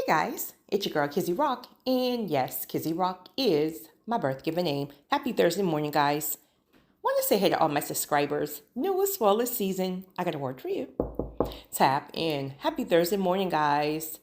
Guys, it's your girl Kizzy Rock, and yes, Kizzy Rock is my birth given name. Happy Thursday morning, guys. Want to say hey to all my subscribers, new as well as season. I got a word for you. Tap in. Happy Thursday morning, guys.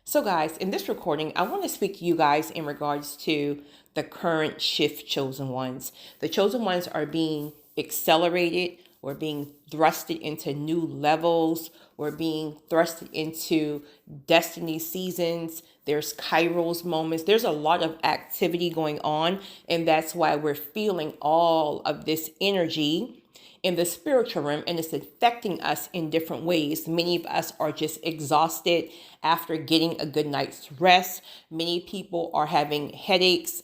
So, guys, in this recording, I want to speak to you guys in regards to the current shift chosen ones. The chosen ones are being accelerated. We're being thrusted into new levels. We're being thrusted into destiny seasons. There's Kairos moments. There's a lot of activity going on. And that's why we're feeling all of this energy in the spiritual realm, and it's affecting us in different ways. Many of us are just exhausted after getting a good night's rest. Many people are having headaches,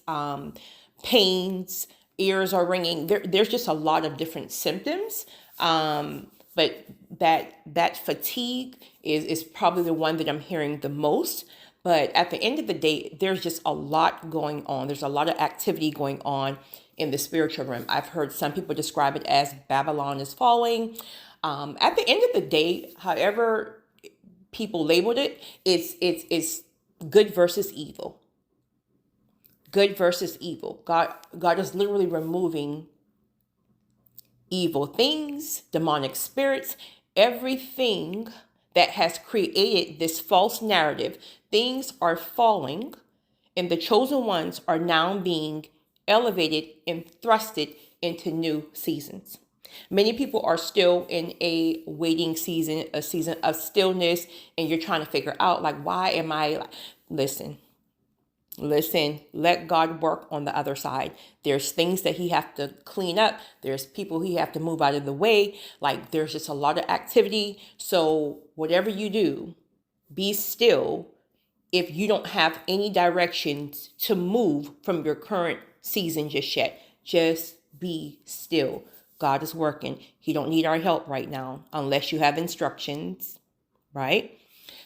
pains, ears are ringing. There's just a lot of different symptoms. But that fatigue is probably the one that I'm hearing the most. But at the end of the day, there's just a lot going on. There's a lot of activity going on in the spiritual realm. I've heard some people describe it as Babylon is falling. At the end of the day, however people labeled it, it's good versus evil. Good versus evil. God is literally removing evil things, demonic spirits, everything that has created this false narrative. Things are falling, and the chosen ones are now being elevated and thrusted into new seasons. Many people are still in a waiting season, a season of stillness, and you're trying to figure out, like, why am I? Listen, let God work on the other side. There's things that he have to clean up. There's people he have to move out of the way. Like, there's just a lot of activity. So whatever you do, be still. If you don't have any directions to move from your current season just yet, just be still. God is working. He don't need our help right now unless you have instructions, right?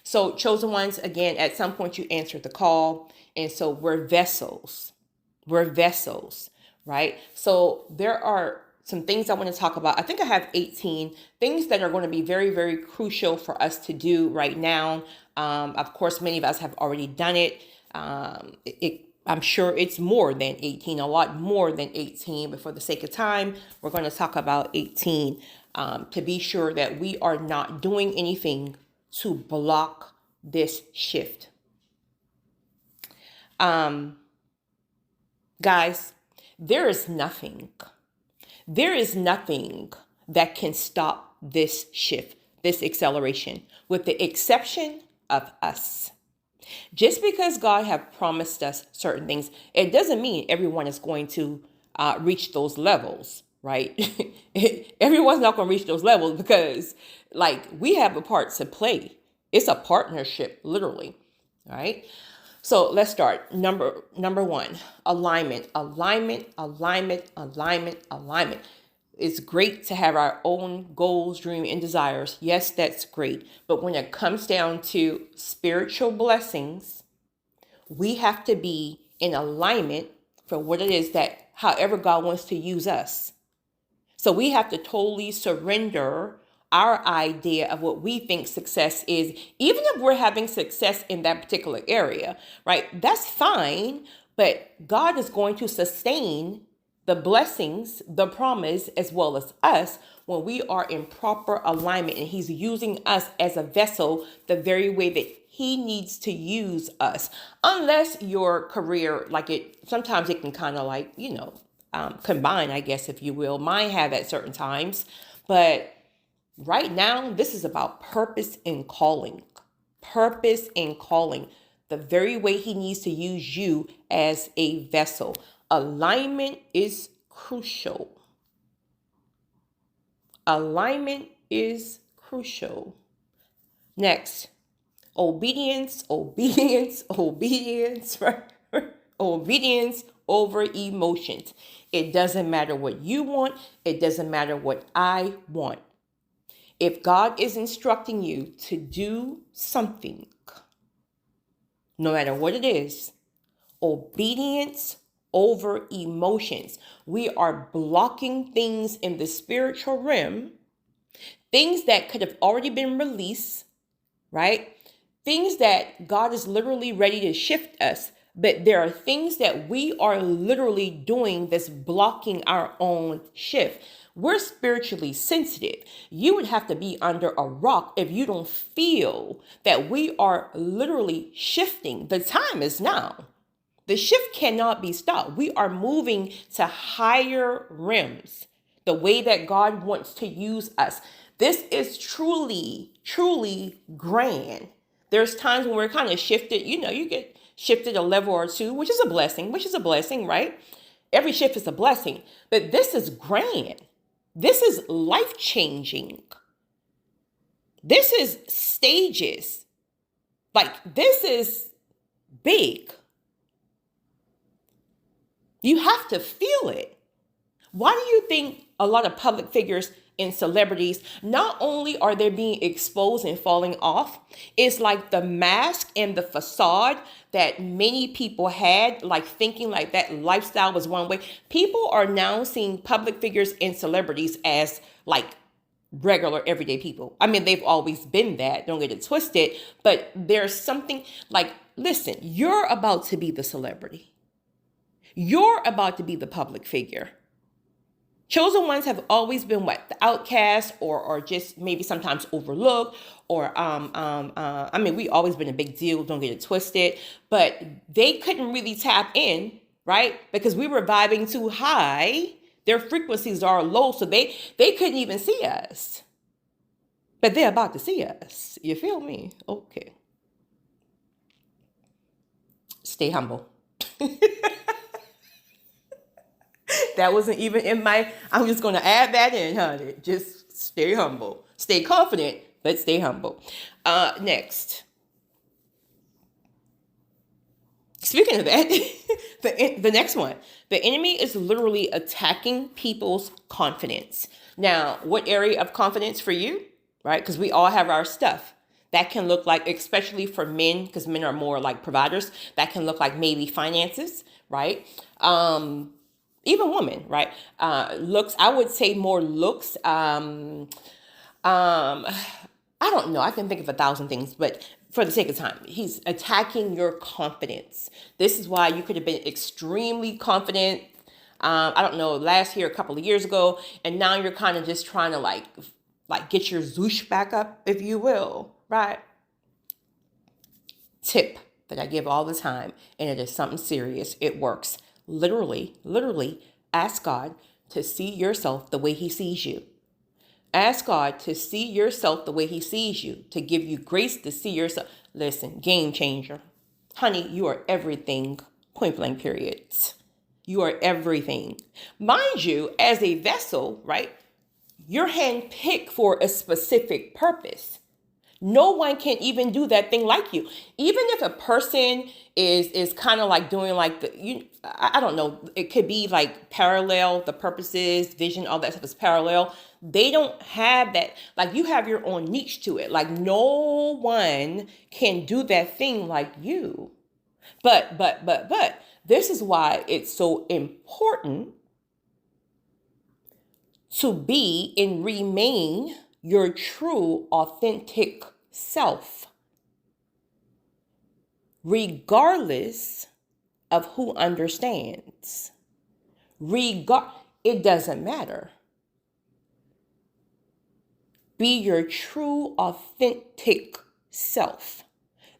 So chosen ones, again, at some point you answered the call. And so we're vessels. We're vessels, right? So there are some things I want to talk about. I think I have 18 things that are going to be very, very crucial for us to do right now. Of course, many of us have already done it. I'm sure it's more than 18, a lot more than 18. But for the sake of time, we're going to talk about 18 to be sure that we are not doing anything to block this shift. Guys, there is nothing that can stop this shift, this acceleration, with the exception of us. Just because God have promised us certain things, it doesn't mean everyone is going to reach those levels, right? Everyone's not going to reach those levels because, like, we have a part to play. It's a partnership, literally, right? So let's start. Number one, alignment. It's great to have our own goals, dreams, and desires. Yes, that's great. But when it comes down to spiritual blessings, we have to be in alignment for what it is that however God wants to use us. So we have to totally surrender our idea of what we think success is, even if we're having success in that particular area, right? That's fine, but God is going to sustain the blessings, the promise, as well as us when we are in proper alignment, and he's using us as a vessel the very way that he needs to use us. Unless your career, sometimes it can kind of combine, I guess, if you will. Mine have at certain times, but right now, this is about purpose and calling. Purpose and calling. The very way he needs to use you as a vessel. Alignment is crucial. Alignment is crucial. Next, obedience, right? Obedience over emotions. It doesn't matter what you want. It doesn't matter what I want. If God is instructing you to do something, no matter what it is, obedience over emotions. We are blocking things in the spiritual realm, things that could have already been released, right? things that God is literally ready to shift us, but there are things that we are literally doing that's blocking our own shift. We're spiritually sensitive. You would have to be under a rock if you don't feel that we are literally shifting. The time is now. The shift cannot be stopped. We are moving to higher realms, the way that God wants to use us. This is truly, truly grand. There's times when we're kind of shifted, you get shifted a level or two, which is a blessing, right? Every shift is a blessing, but this is grand. This is life-changing. This is stages. Like, this is big. You have to feel it. Why do you think a lot of public figures and celebrities, not only are they being exposed and falling off, it's like the mask and the facade that many people had, like thinking like that lifestyle was one way. People are now seeing public figures and celebrities as like regular everyday people. I mean, they've always been that, don't get it twisted, but there's something like, listen, you're about to be the celebrity. You're about to be the public figure. Chosen ones have always been what? The outcast or just maybe sometimes overlooked or, I mean, we always been a big deal. Don't get it twisted, but they couldn't really tap in, right? Because we were vibing too high. Their frequencies are low. So they couldn't even see us, but they're about to see us. You feel me? Okay. Stay humble. That wasn't even in I'm just going to add that in, honey. Just stay humble. Stay confident, but stay humble. Next. Speaking of that, the next one. The enemy is literally attacking people's confidence. Now, what area of confidence for you, right? Because we all have our stuff. That can look like, especially for men, because men are more like providers, that can look like maybe finances, right? Even women, right? Looks, I would say more looks. I don't know. I can think of 1,000 things, but for the sake of time, he's attacking your confidence. This is why you could have been extremely confident. I don't know, last year, a couple of years ago, and now you're kind of just trying to like get your zoosh back up, if you will, right? Tip that I give all the time, and it is something serious. It works. Literally ask God to see yourself the way he sees you. Ask God to see yourself the way he sees you, to give you grace to see yourself. Listen, game changer. Honey, you are everything, point blank period. You are everything. Mind you, as a vessel, right, you're handpicked for a specific purpose. No one can even do that thing like you. Even if a person is kind of like doing like I don't know, it could be like parallel, the purposes, vision, all that stuff is parallel. They don't have that. Like, you have your own niche to it. Like, no one can do that thing like you. But this is why it's so important to be and remain your true, authentic self, regardless of who understands. It doesn't matter. Be your true, authentic self.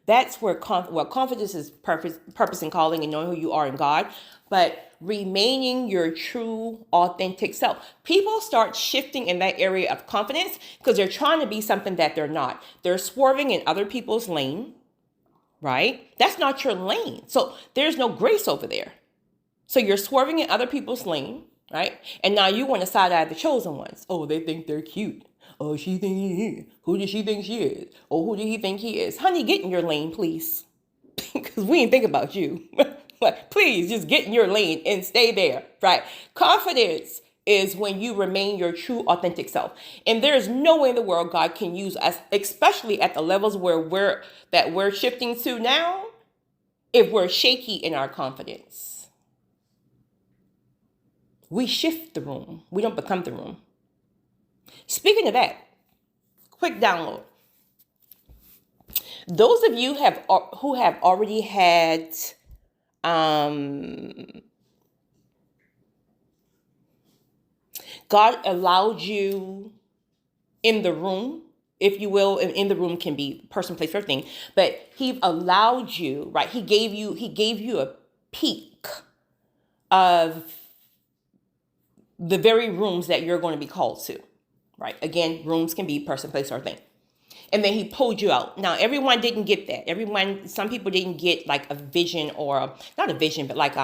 That's where confidence is purpose and calling and knowing who you are in God, but remaining your true, authentic self. People start shifting in that area of confidence because they're trying to be something that they're not. They're swerving in other people's lane, right? That's not your lane. So there's no grace over there. So you're swerving in other people's lane, right? And now you want to side eye the chosen ones. Oh, they think they're cute. Oh, she think who does she think she is? Oh, who do he think he is? Honey, get in your lane, please. Because we ain't think about you. But please just get in your lane and stay there, right? Confidence is when you remain your true, authentic self. And there's no way in the world God can use us, especially at the levels where we're shifting to now, if we're shaky in our confidence. We shift the room. We don't become the room. Speaking of that, quick download. Those of you who have already had um, God allowed you in the room, if you will, and in the room can be person, place, or thing, but he allowed you, right? He gave you a peek of the very rooms that you're going to be called to, right? Again, rooms can be person, place, or thing. And then he pulled you out. Now, everyone didn't get that. Some people didn't get like a vision, or not a vision, but like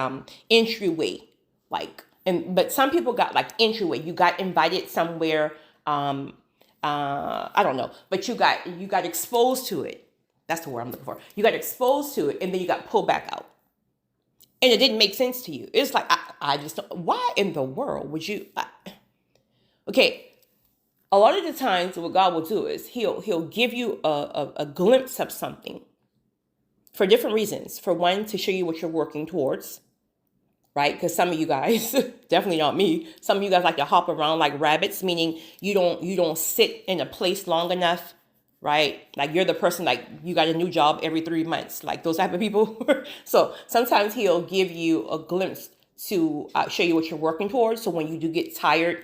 entryway. But some people got like entryway. You got invited somewhere. I don't know, but you got exposed to it. That's the word I'm looking for. You got exposed to it, and then you got pulled back out. And it didn't make sense to you. It's like, I just don't, why in the world would you? Okay, a lot of the times what God will do is he'll give you a glimpse of something for different reasons. For one, to show you what you're working towards, right? Because some of you guys, definitely not me, some of you guys like to hop around like rabbits, meaning you don't sit in a place long enough, right? Like you're the person, like you got a new job every 3 months, like those type of people. So sometimes he'll give you a glimpse to show you what you're working towards. So when you do get tired,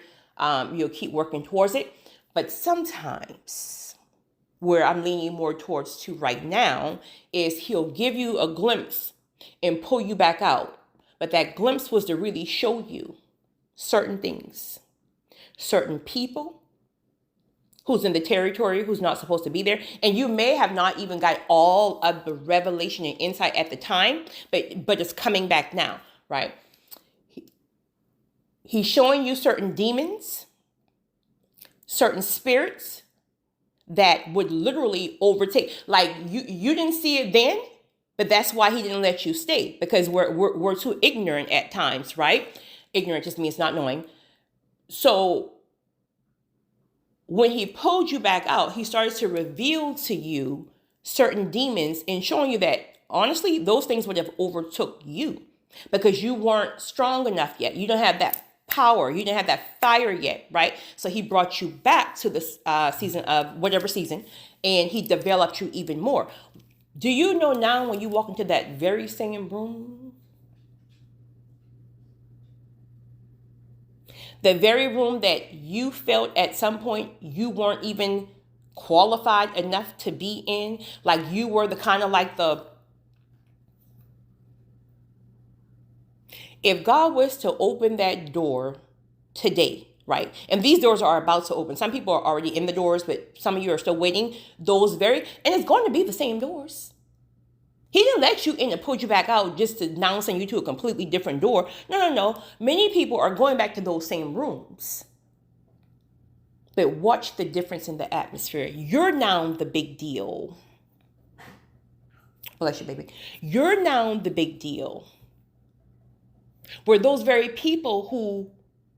you'll keep working towards it. But sometimes, where I'm leaning more towards to right now, is he'll give you a glimpse and pull you back out. But that glimpse was to really show you certain things, certain people, who's in the territory, who's not supposed to be there. And you may have not even got all of the revelation and insight at the time, but it's coming back now, right? He's showing you certain demons, certain spirits that would literally overtake. Like you didn't see it then, but that's why he didn't let you stay, because we're too ignorant at times, right? Ignorant just means not knowing. So when he pulled you back out, he started to reveal to you certain demons and showing you that, honestly, those things would have overtook you because you weren't strong enough yet. You don't have that power. You didn't have that fire yet, right? So he brought you back to this season of whatever season, and he developed you even more. Do you know now when you walk into that very same room, the very room that you felt at some point you weren't even qualified enough to be in, like you were the kind of like if God was to open that door today, right? And these doors are about to open. Some people are already in the doors, but some of you are still waiting. And it's going to be the same doors. He didn't let you in and pull you back out just to now send you to a completely different door. No. Many people are going back to those same rooms. But watch the difference in the atmosphere. You're now the big deal. Bless you, baby. You're now the big deal. Where those very people who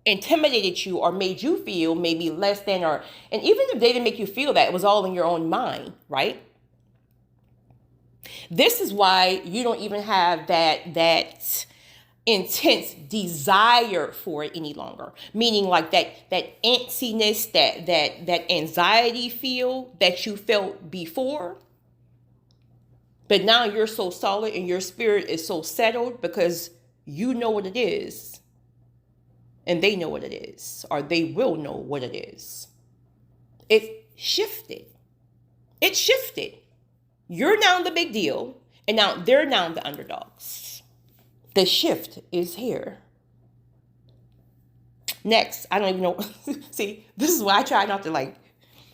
intimidated you or made you feel maybe less than, and even if they didn't make you feel that, it was all in your own mind, right? This is why you don't even have that intense desire for it any longer. Meaning like that antsiness, that anxiety feel that you felt before. But now you're so solid and your spirit is so settled because you know what it is. And they know what it is. Or they will know what it is. It shifted. It shifted. You're now the big deal, and now they're now the underdogs. The shift is here. Next, I don't even know. See, this is why I try not to like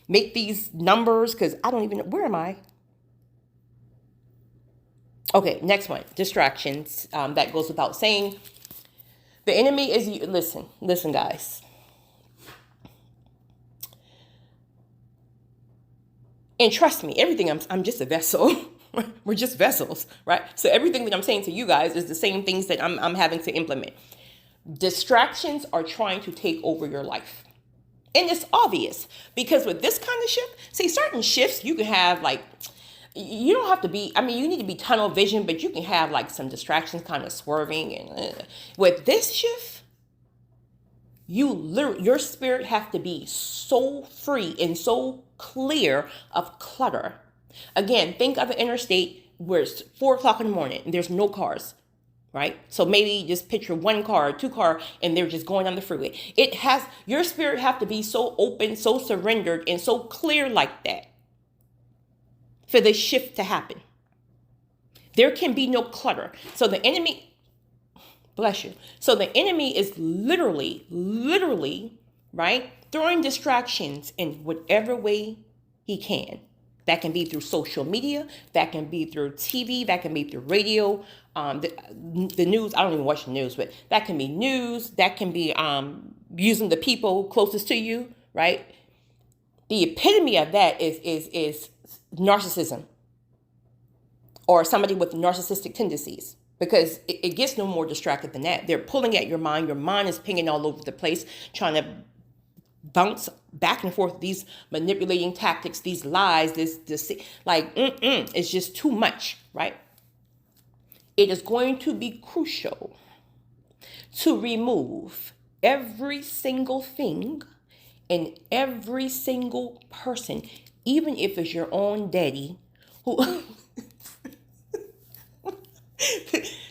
make these numbers because I don't even know. Where am I? Okay, next one. Distractions. That goes without saying. The enemy is, listen, guys. And trust me, everything, I'm just a vessel. We're just vessels, right? So everything that I'm saying to you guys is the same things that I'm having to implement. Distractions are trying to take over your life. And it's obvious because with this kind of shift, see, certain shifts you can have like, you don't have to be, you need to be tunnel vision, but you can have like some distractions kind of swerving. And with this shift, your spirit have to be so free and so clear of clutter Again, think of an interstate where it's 4 o'clock in the morning and there's no cars, right? So maybe just picture one car, two car, and they're just going down the freeway. It has, your spirit have to be so open, so surrendered, and so clear like that for the shift to happen. There can be no clutter. So the enemy, bless you. So the enemy is literally, right, throwing distractions in whatever way he can. That can be through social media. That can be through TV. That can be through radio. The news. I don't even watch the news, but that can be news. That can be using the people closest to you, right? The epitome of that is narcissism, or somebody with narcissistic tendencies, because it gets no more distracted than that. They're pulling at your mind. Your mind is pinging all over the place, trying to bounce back and forth these manipulating tactics, these lies, this like, it's just too much, right? It is going to be crucial to remove every single thing and every single person, even if it's your own daddy, who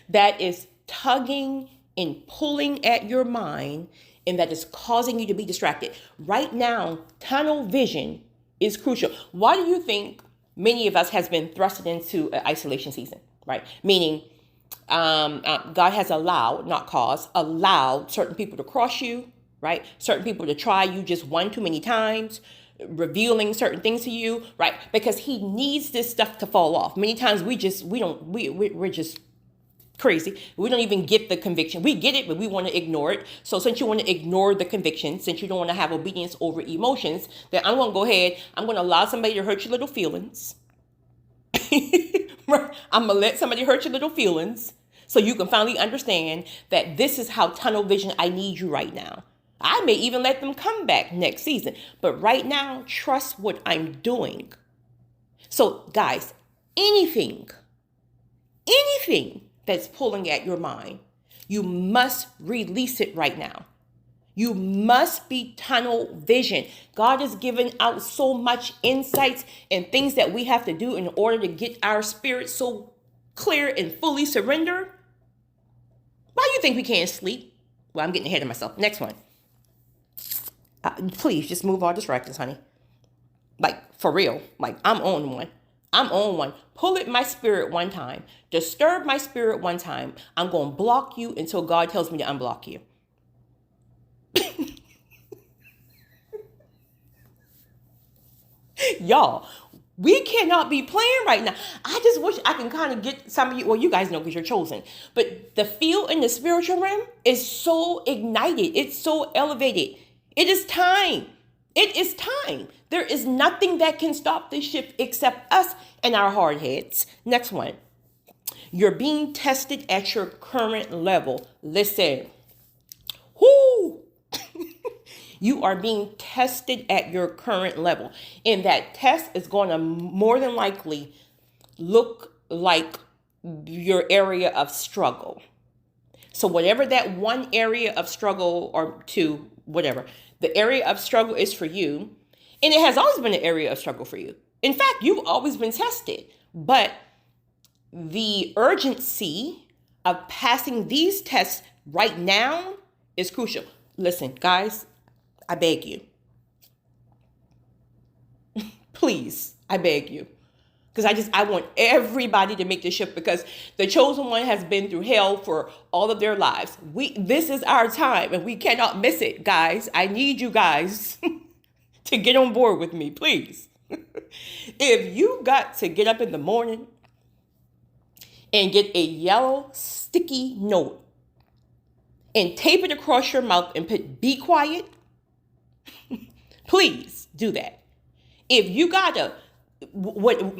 that is tugging and pulling at your mind, and that is causing you to be distracted. Right now, tunnel vision is crucial. Why do you think many of us has been thrusted into an isolation season, right? Meaning, God has allowed, not caused, allowed certain people to cross you, right? Certain people to try you just one too many times, revealing certain things to you, right? Because he needs this stuff to fall off. Many times we're just crazy. We don't even get the conviction. We get it, but we want to ignore it. So since you want to ignore the conviction, since you don't want to have obedience over emotions, then I'm going to go ahead. I'm going to allow somebody to hurt your little feelings. I'm going to let somebody hurt your little feelings so you can finally understand that this is how tunnel vision, I need you right now. I may even let them come back next season. But right now, trust what I'm doing. So guys, anything that's pulling at your mind, you must release it right now. You must be tunnel vision. God has given out so much insights and things that we have to do in order to get our spirit so clear and fully surrendered. Why do you think we can't sleep? Well, I'm getting ahead of myself. Next one. Please just move all distractions, honey. Like, for real. Like, I'm on one. Pull at my spirit one time. Disturb my spirit one time. I'm going to block you until God tells me to unblock you. Y'all, we cannot be playing right now. I just wish I can kind of get some of you, well, you guys know because you're chosen, but the field in the spiritual realm is so ignited. It's so elevated. It is time. It is time. There is nothing that can stop this shift except us and our hard heads. Next one. You're being tested at your current level. Listen. Whoo! You are being tested at your current level. And that test is going to more than likely look like your area of struggle. So whatever that one area of struggle, or two, whatever, the area of struggle is for you, and it has always been an area of struggle for you. In fact, you've always been tested, but the urgency of passing these tests right now is crucial. Listen, guys, I beg you. Please, I beg you. Because I want everybody to make the shift, because the chosen one has been through hell for all of their lives. This is our time and we cannot miss it, guys. I need you guys to get on board with me, please. If you got to get up in the morning and get a yellow sticky note and tape it across your mouth and put "be quiet," please do that. If you gotta,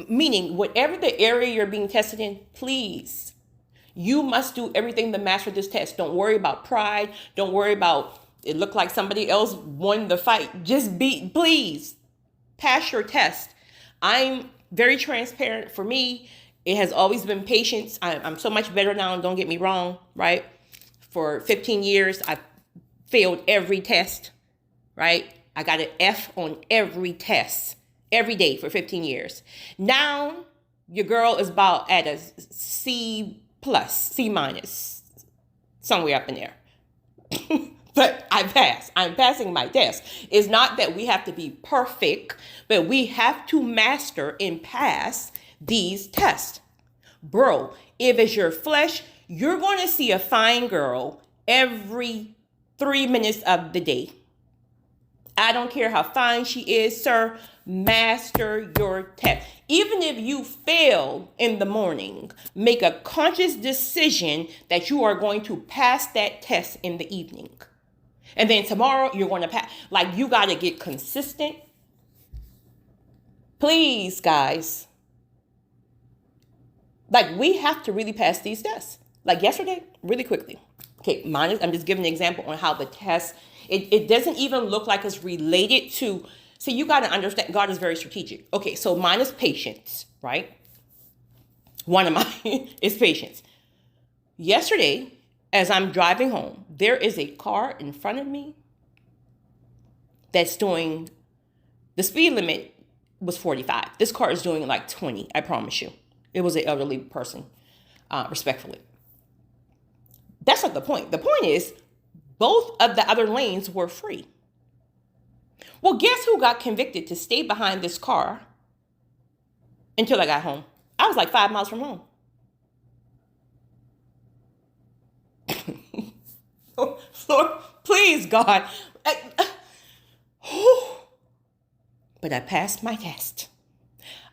meaning whatever the area you're being tested in, please, you must do everything to master this test. Don't worry about pride. Don't worry about it looked like somebody else won the fight. Please pass your test. I'm very transparent. For me, it has always been patience. I'm so much better now, and don't get me wrong, right? For 15 years, I failed every test, right? I got an F on every test. every day for 15 years. Now your girl is about at a C plus, C minus, somewhere up in there. But I passed. I'm passing my test. It's not that we have to be perfect, but we have to master and pass these tests. Bro, if it's your flesh, you're going to see a fine girl every 3 minutes of the day. I don't care how fine she is, sir. Master your test. Even if you fail in the morning, make a conscious decision that you are going to pass that test in the evening. And then tomorrow you're going to pass. Like, you got to get consistent. Please, guys. Like, we have to really pass these tests. Like yesterday, really quickly. Okay, I'm just giving an example on how the test, it doesn't even look like it's related to, see, you got to understand, God is very strategic. Okay, so mine is patience, right? One of mine is patience. Yesterday, as I'm driving home, there is a car in front of me that's doing, the speed limit was 45. This car is doing like 20, I promise you. It was an elderly person, respectfully. That's not the point. The point is, both of the other lanes were free. Well, guess who got convicted to stay behind this car until I got home? I was like 5 miles from home. Lord, please, God. But I passed my test.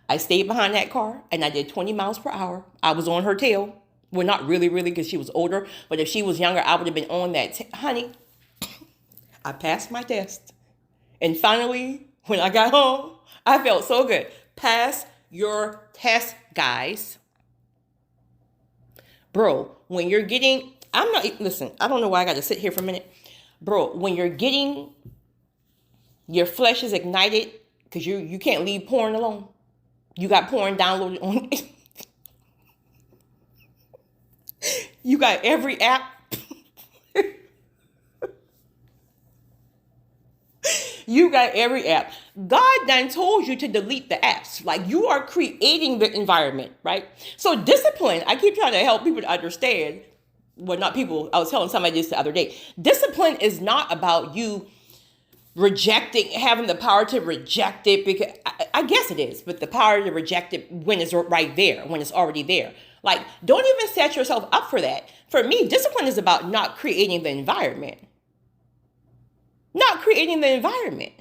I stayed behind that car and I did 20 miles per hour. I was on her tail. Well, not really, because she was older. But if she was younger, I would have been on that. Honey, I passed my test. And finally, when I got home, I felt so good. Pass your test, guys. Bro, when you're getting, listen, I don't know why I got to sit here for a minute. Bro, when you're getting, your flesh is ignited, because you can't leave porn alone. You got porn downloaded on you got every app. You got every app. God done told you to delete the apps. Like, you are creating the environment, right? So discipline, I keep trying to help people to understand. Well, not people. I was telling somebody this the other day. Discipline is not about you rejecting, having the power to reject it, because I guess it is, but the power to reject it when it's right there, when it's already there. Like, don't even set yourself up for that. For me, discipline is about not creating the environment. Not creating the environment.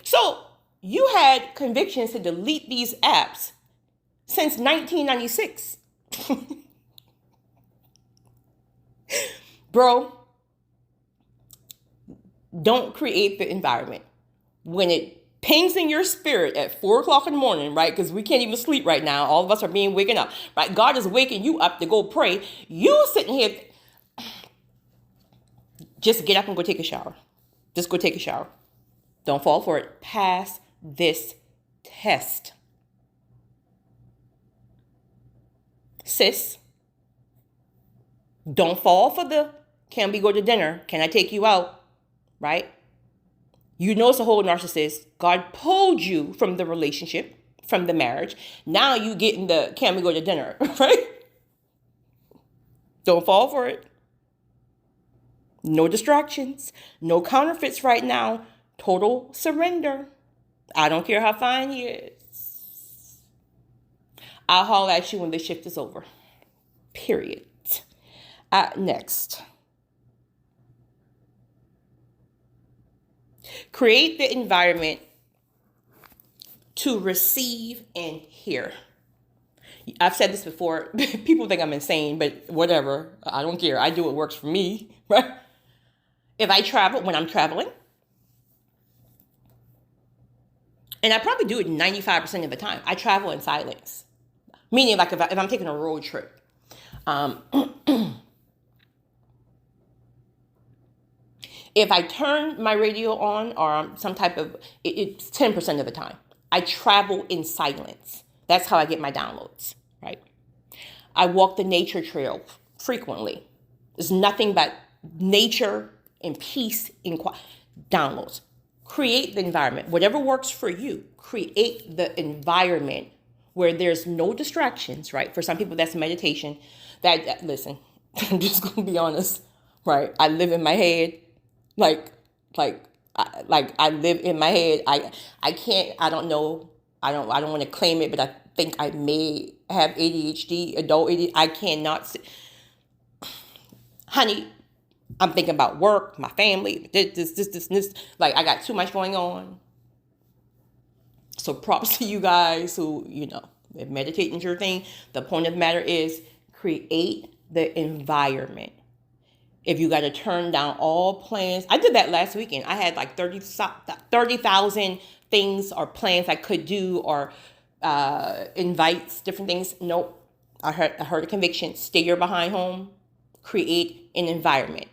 So you had convictions to delete these apps since 1996. Bro, don't create the environment. When it pings in your spirit at 4 o'clock in the morning, right? Because we can't even sleep right now. All of us are being waken up, right? God is waking you up to go pray. You sitting here, just get up and go take a shower. Just go take a shower. Don't fall for it. Pass this test. Sis, don't fall for the, can we go to dinner? Can I take you out? Right? You know it's a whole narcissist. God pulled you from the relationship, from the marriage. Now you getting the, can we go to dinner? Right? Don't fall for it. No distractions. No counterfeits right now. Total surrender. I don't care how fine he is. I'll holler at you when the shift is over. Period. Next. Create the environment to receive and hear. I've said this before. People think I'm insane, but whatever. I don't care. I do what works for me, right? If I travel, when I'm traveling, and I probably do it 95% of the time, I travel in silence. Meaning, like if I'm taking a road trip, if I turn my radio on or some type of, it's 10% of the time. I travel in silence. That's how I get my downloads, right? I walk the nature trail frequently. There's nothing but nature and peace and quiet. downloads. Create the environment. Whatever works for you, create the environment where there's no distractions, right? For some people, that's meditation. Listen, I'm just going to be honest, right? I live in my head, like, I live in my head. I can't, I don't know. I don't want to claim it, but I think I may have ADHD, adult ADHD. I cannot sit. Honey, I'm thinking about work, my family, this. Like, I got too much going on. So props to you guys who, if meditating is your thing. The point of the matter is create the environment. If you got to turn down all plans, I did that last weekend. I had like 30,000 things or plans I could do or invites, different things. Nope. I heard a conviction. Stay your behind home. Create an environment.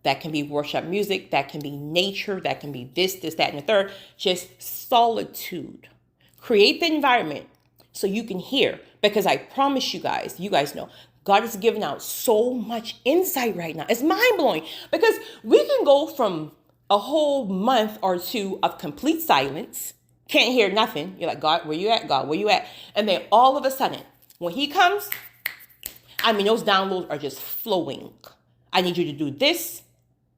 That can be worship music. That can be nature. That can be this, that, and the third. Just solitude. Create the environment so you can hear. Because I promise you guys know, God is giving out so much insight right now. It's mind-blowing because we can go from a whole month or two of complete silence, can't hear nothing. You're like, God, where you at? God, where you at? And then all of a sudden, when he comes, those downloads are just flowing. I need you to do this,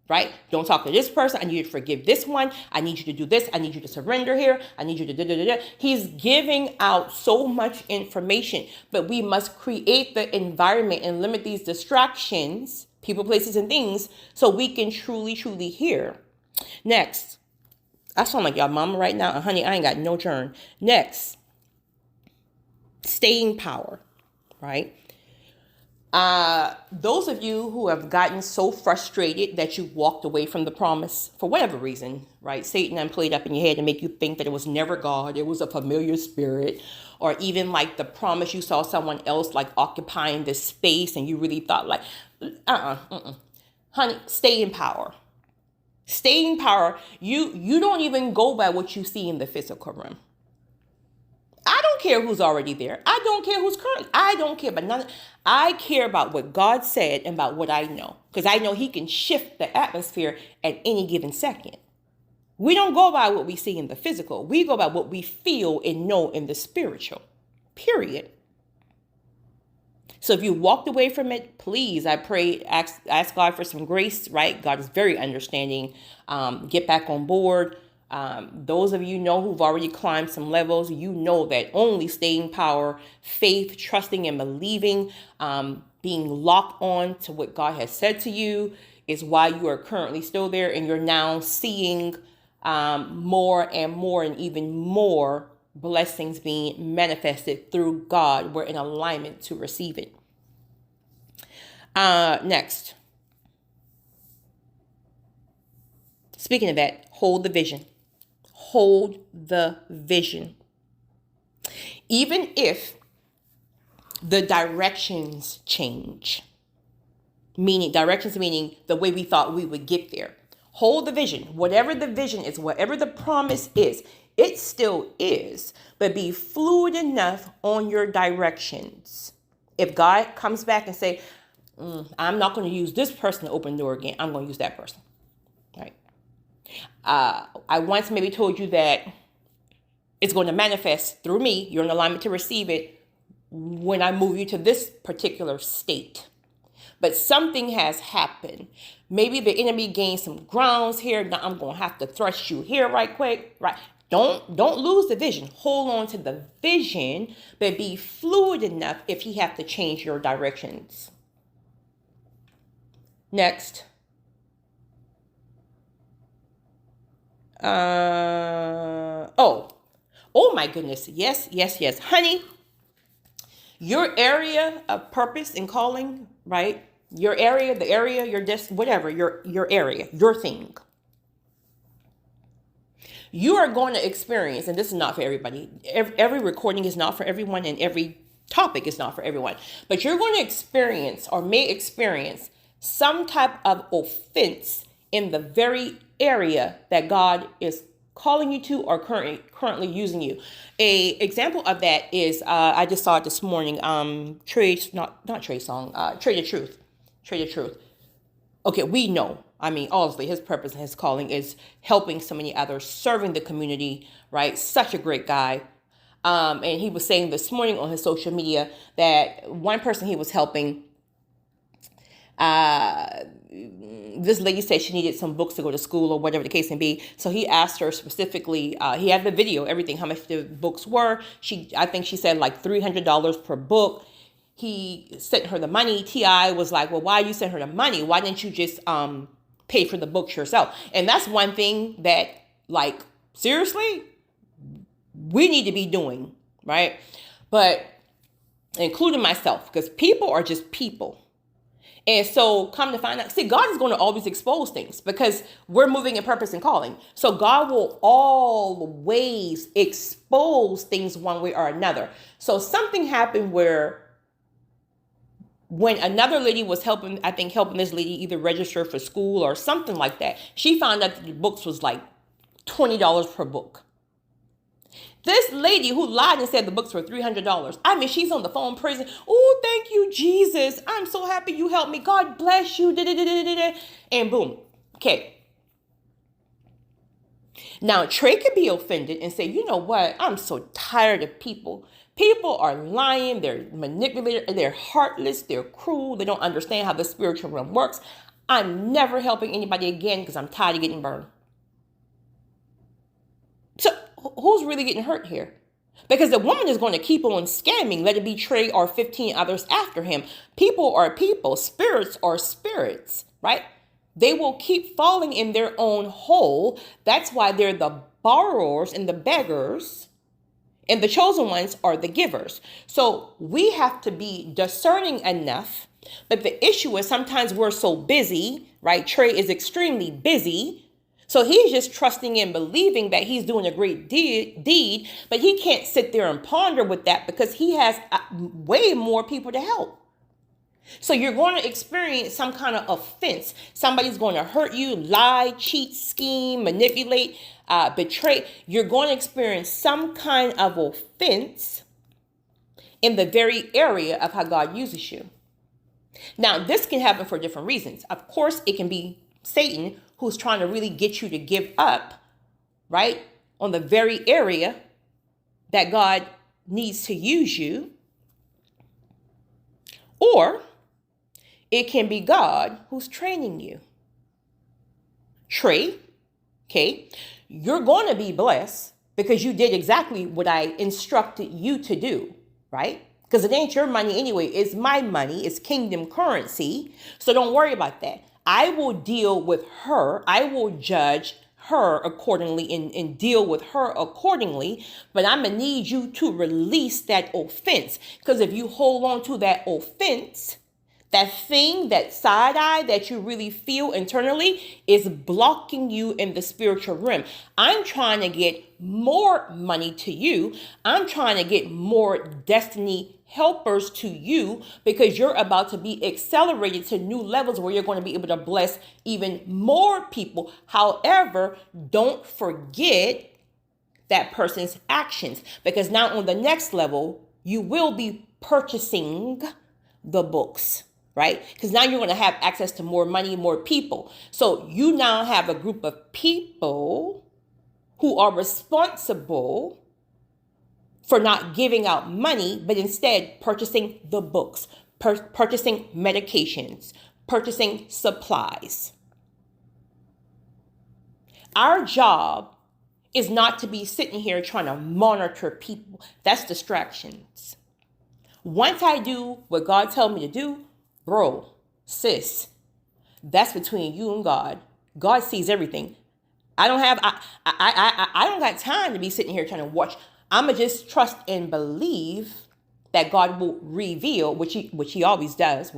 right? Don't talk to this person. I need you to forgive this one. I need you to do this. I need you to surrender here. I need you to da. He's giving out so much information, but we must create the environment and limit these distractions, people, places, and things, so we can truly, truly hear. Next, I sound like y'all mama right now, and honey, I ain't got no turn. Next, staying power, right? Those of you who have gotten so frustrated that you walked away from the promise for whatever reason, right? Satan done played up in your head to make you think that it was never God, it was a familiar spirit, or even like the promise you saw someone else like occupying this space and you really thought like, honey, stay in power. Stay in power. You don't even go by what you see in the physical realm. I don't care who's already there. I don't care who's current. I don't care about none. I care about what God said and about what I know. Because I know he can shift the atmosphere at any given second. We don't go by what we see in the physical. We go by what we feel and know in the spiritual. Period. So if you walked away from it, please, I pray, ask God for some grace, right? God is very understanding. Get back on board. Those of you know who've already climbed some levels, you know that only staying power, faith, trusting and believing, being locked on to what God has said to you is why you are currently still there, and you're now seeing more and more and even more blessings being manifested through God. We're in alignment to receive it. Next. Speaking of that, hold the vision. Hold the vision. Even if the directions change, meaning the way we thought we would get there. Hold the vision. Whatever the vision is, whatever the promise is, it still is. But be fluid enough on your directions. If God comes back and say, I'm not going to use this person to open the door again, I'm going to use that person. Right? I once maybe told you that it's going to manifest through me. You're in alignment to receive it when I move you to this particular state. But something has happened. Maybe the enemy gained some grounds here. Now I'm going to have to thrust you here right quick. Right? Don't lose the vision. Hold on to the vision, but be fluid enough if he have to change your directions. Next. Oh my goodness. Yes. Honey, your area of purpose and calling, right? Your area, the area, your whatever, your area, your thing. You are going to experience, and this is not for everybody. Every recording is not for everyone, and every topic is not for everyone. But you're going to experience or may experience some type of offense in the very area that God is calling you to or currently using you. A example of that is I just saw it this morning. Trade the Truth. Okay, we know. I mean, obviously, his purpose and his calling is helping so many others, serving the community, right? Such a great guy. And he was saying this morning on his social media that one person he was helping, this lady said she needed some books to go to school or whatever the case may be. So he asked her specifically, he had the video, everything, how much the books were. I think she said like $300 per book. He sent her the money. T.I. was like, well, why you sent her the money? Why didn't you just pay for the books yourself? And that's one thing that, like, seriously, we need to be doing, right? But including myself, because people are just people. And so come to find out, see, God is going to always expose things because we're moving in purpose and calling. So God will always expose things one way or another. So something happened where when another lady was helping this lady either register for school or something like that, she found out that the books was like $20 per book. This lady who lied and said the books were $300. I mean, she's on the phone praising, oh, thank you, Jesus. I'm so happy you helped me. God bless you. And boom. Okay. Now, Trey could be offended and say, you know what? I'm so tired of people. People are lying. They're manipulated. They're heartless. They're cruel. They don't understand how the spiritual realm works. I'm never helping anybody again because I'm tired of getting burned. So who's really getting hurt here? Because the woman is going to keep on scamming, let it be Trey or 15 others after him. People are people. Spirits are spirits, right? They will keep falling in their own hole. That's why they're the borrowers and the beggars, and the chosen ones are the givers. So we have to be discerning enough. But the issue is sometimes we're so busy, right? Trey is extremely busy. So he's just trusting and believing that he's doing a great deed, but he can't sit there and ponder with that because he has way more people to help. So you're going to experience some kind of offense. Somebody's going to hurt you, lie, cheat, scheme, manipulate, betray. You're going to experience some kind of offense in the very area of how God uses you. Now, this can happen for different reasons. Of course, it can be Satan who's trying to really get you to give up, right, on the very area that God needs to use you. Or it can be God who's training you. Trey, okay, you're going to be blessed because you did exactly what I instructed you to do, right? Because it ain't your money anyway. It's my money. It's kingdom currency. So don't worry about that. I will deal with her. I will judge her accordingly and deal with her accordingly. But I'm going to need you to release that offense. Because if you hold on to that offense, that thing, that side eye that you really feel internally is blocking you in the spiritual realm. I'm trying to get more money to you. I'm trying to get more destiny helpers to you because you're about to be accelerated to new levels where you're going to be able to bless even more people. However, don't forget that person's actions because now on the next level, you will be purchasing the books. Right? Because now you're going to have access to more money, more people. So you now have a group of people who are responsible for not giving out money, but instead purchasing the books, purchasing medications, purchasing supplies. Our job is not to be sitting here trying to monitor people. That's distractions. Once I do what God tells me to do, bro, sis, that's between you and God. God sees everything. I don't got time to be sitting here trying to watch. I'ma just trust and believe that God will reveal, which he always does,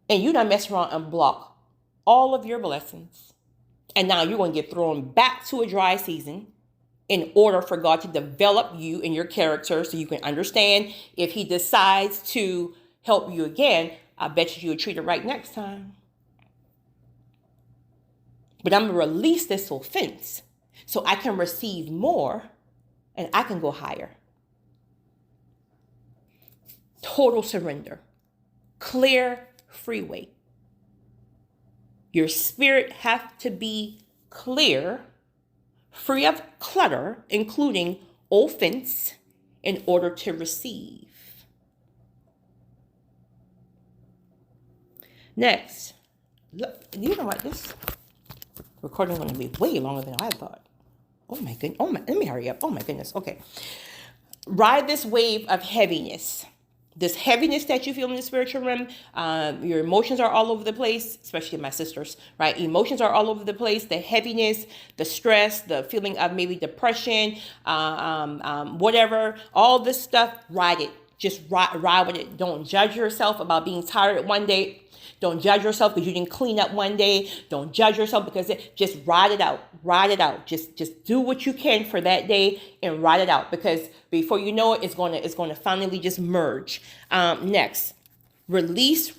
And you done mess around and block all of your blessings. And now you're going to get thrown back to a dry season in order for God to develop you and your character so you can understand if he decides to help you again, I bet you'll treat it right next time. But I'm going to release this offense so I can receive more and I can go higher. Total surrender. Clear freeway. Your spirit have to be clear, free of clutter, including offense, in order to receive. Next, look, you know what? This recording is going to be way longer than I thought. Oh my goodness. Let me hurry up. Oh my goodness. Okay. Ride this wave of heaviness. This heaviness that you feel in the spiritual realm, your emotions are all over the place, especially my sisters, right? Emotions are all over the place. The heaviness, the stress, the feeling of maybe depression, whatever, all this stuff, ride it. Just ride with it. Don't judge yourself about being tired one day. Don't judge yourself because you didn't clean up one day. Don't judge yourself because just ride it out. Ride it out. Just do what you can for that day and ride it out, because before you know it, it's gonna finally just merge. Next, release.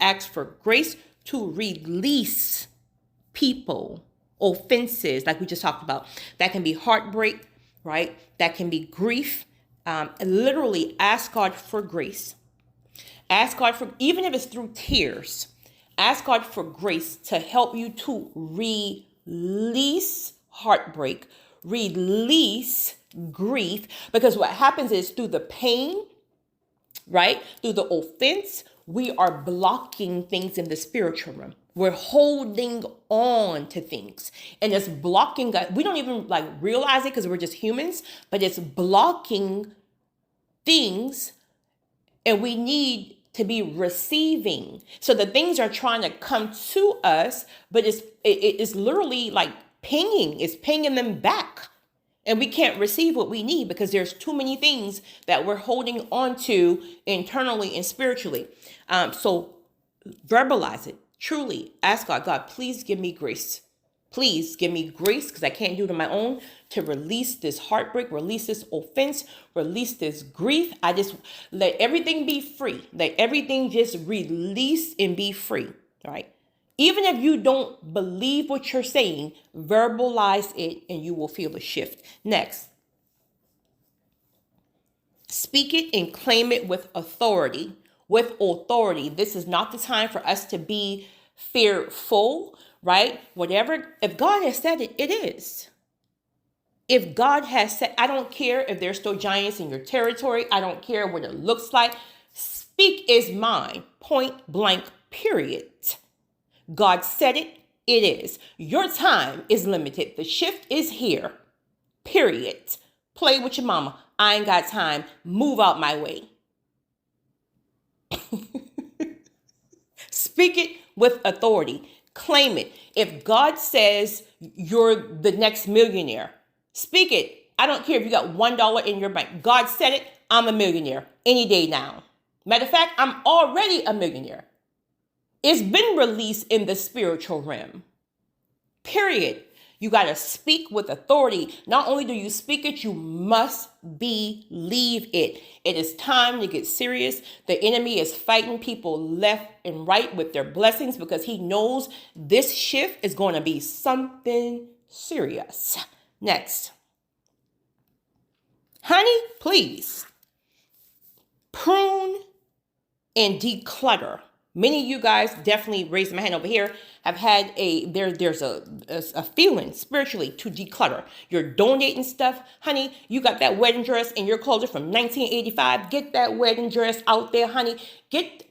Ask for grace to release people, offenses, like we just talked about. That can be heartbreak, right? That can be grief. Literally ask God for grace. Ask God for, even if it's through tears, ask God for grace to help you to release heartbreak, release grief, because what happens is through the pain, right? Through the offense, we are blocking things in the spiritual realm. We're holding on to things, and it's blocking God. We don't even realize it because we're just humans, but it's blocking things, and we need to be receiving. So the things are trying to come to us, but it's literally like pinging. It's pinging them back. And we can't receive what we need because there's too many things that we're holding on to internally and spiritually. So verbalize it. Truly ask God, God, please give me grace. Please give me grace, because I can't do it on my own, to release this heartbreak, release this offense, release this grief. I just let everything be free. Let everything just release and be free. All right. Even if you don't believe what you're saying, verbalize it and you will feel a shift. Next, speak it and claim it with authority. With authority. This is not the time for us to be fearful, right? Whatever, if God has said it, it is. If God has said, I don't care if there's still giants in your territory. I don't care what it looks like. Speak is mine, point blank, period. God said it, it is. Your time is limited. The shift is here, period. Play with your mama. I ain't got time. Move out my way. Speak it with authority. Claim it. If God says you're the next millionaire, speak it. I don't care if you got $1 in your bank. God said it. I'm a millionaire any day now. Matter of fact, I'm already a millionaire. It's been released in the spiritual realm. Period. You got to speak with authority. Not only do you speak it, you must believe it. It is time to get serious. The enemy is fighting people left and right with their blessings because he knows this shift is going to be something serious. Next. Honey, please prune and declutter. Many of you guys, definitely raising my hand over here, have had there's a feeling spiritually to declutter. You're donating stuff. Honey, you got that wedding dress in your closet from 1985. Get that wedding dress out there, honey. Get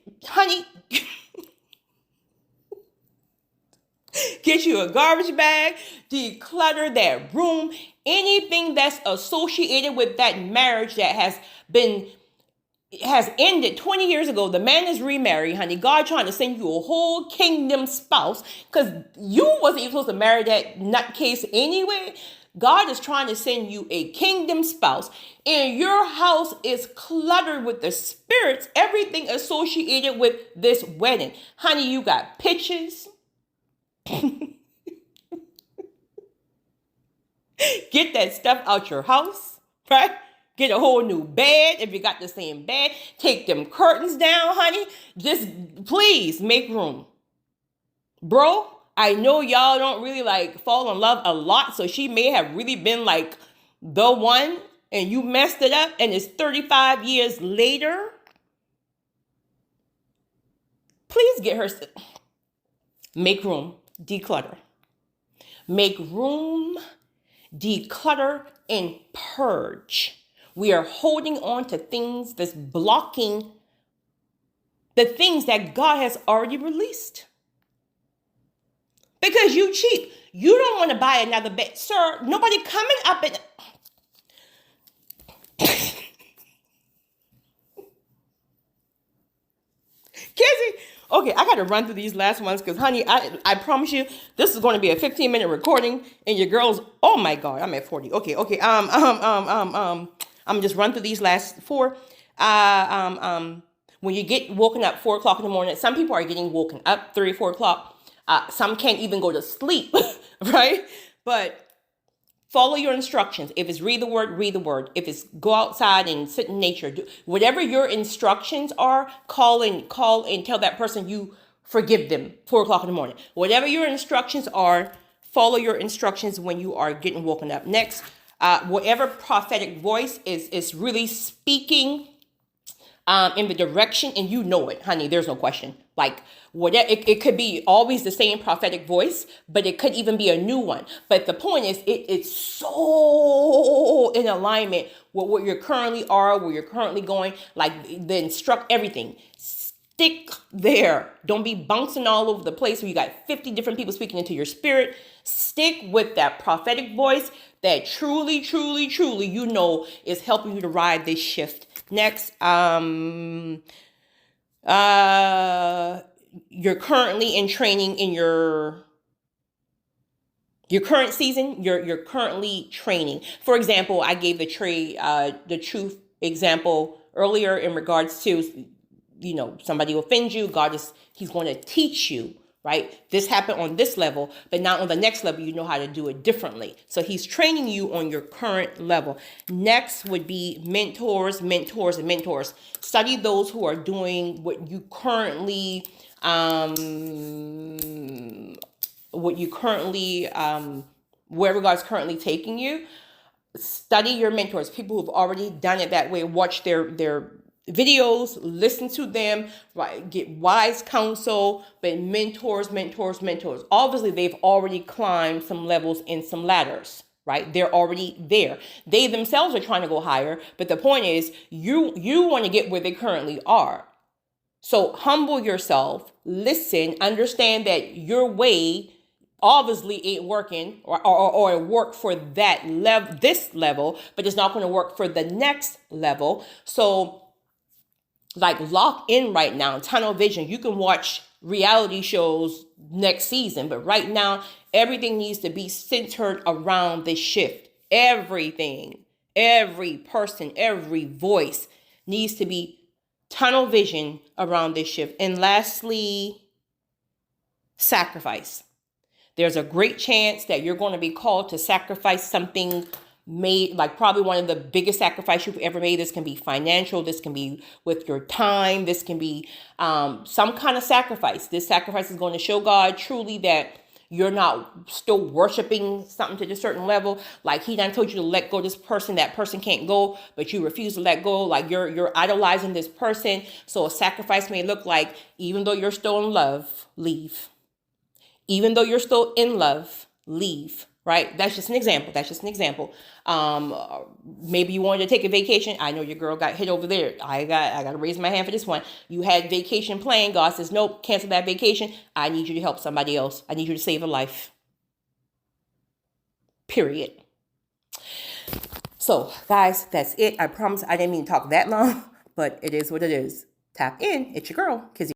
you a garbage bag, declutter that room. Anything that's associated with that marriage that has ended 20 years ago. The man is remarried, honey. God trying to send you a whole kingdom spouse because you wasn't even supposed to marry that nutcase anyway. God is trying to send you a kingdom spouse, and your house is cluttered with the spirits, everything associated with this wedding. Honey, you got pictures. Get that stuff out your house, right? Get a whole new bed if you got the same bed. Take them curtains down, honey. Just please make room. Bro, I know y'all don't really fall in love a lot, so she may have really been the one and you messed it up and it's 35 years later. Please get her. Make room, declutter. Make room, declutter, and purge. We are holding on to things that's blocking the things that God has already released. Because you cheap. You don't want to buy another bed. Sir, nobody coming up and... Kizzy, okay, I got to run through these last ones because, honey, I promise you, this is going to be a 15-minute recording, and your girls, oh my God, I'm at 40. Okay. I'm just run through these last four. When you get woken up 4 o'clock in the morning, some people are getting woken up 3 or 4 o'clock. Some can't even go to sleep, right? But follow your instructions. If it's read the word, read the word. If it's go outside and sit in nature, do whatever your instructions are. Call and tell that person you forgive them 4 o'clock in the morning. Whatever your instructions are, follow your instructions when you are getting woken up. Next, whatever prophetic voice is really speaking in the direction, and you know it, honey, there's no question. Like, whatever, it could be always the same prophetic voice, but it could even be a new one. But the point is, it's so in alignment with what you currently are, where you're currently going, like the instruct everything. Stick there. Don't be bouncing all over the place where you got 50 different people speaking into your spirit. Stick with that prophetic voice that truly, truly, truly, you know, is helping you to ride this shift. Next, you're currently in training in your current season. You're currently training. For example, I gave the truth example earlier in regards to, you know, somebody offends you. He's going to teach you, right? This happened on this level, but now on the next level, you know how to do it differently. So he's training you on your current level. Next would be mentors. Study those who are doing what you currently, wherever God's currently taking you. Study your mentors, people who've already done it that way. Watch their videos, listen to them, right? Get wise counsel, but mentors. Obviously, they've already climbed some levels and some ladders, right? They're already there. They themselves are trying to go higher, but the point is, you want to get where they currently are. So humble yourself, listen, understand that your way obviously ain't working or it worked for that level, this level, but it's not going to work for the next level. So like lock in right now, tunnel vision. You can watch reality shows next season, but right now everything needs to be centered around this shift. Everything, every person, every voice needs to be tunnel vision around this shift. And lastly, sacrifice. There's a great chance that you're going to be called to sacrifice something made, like probably one of the biggest sacrifices you've ever made. This can be financial. This can be with your time. This can be some kind of sacrifice. This sacrifice is going to show God truly that you're not still worshiping something to a certain level. Like he done told you to let go of this person. That person can't go, but you refuse to let go. Like you're idolizing this person. So a sacrifice may look like, even though you're still in love, leave. Even though you're still in love, leave. Right? That's just an example. Maybe you wanted to take a vacation. I know your girl got hit over there. I got to raise my hand for this one. You had vacation planned. God says, nope, cancel that vacation. I need you to help somebody else. I need you to save a life. Period. So, guys, that's it. I promise I didn't mean to talk that long, but it is what it is. Tap in. It's your girl, Kizzy.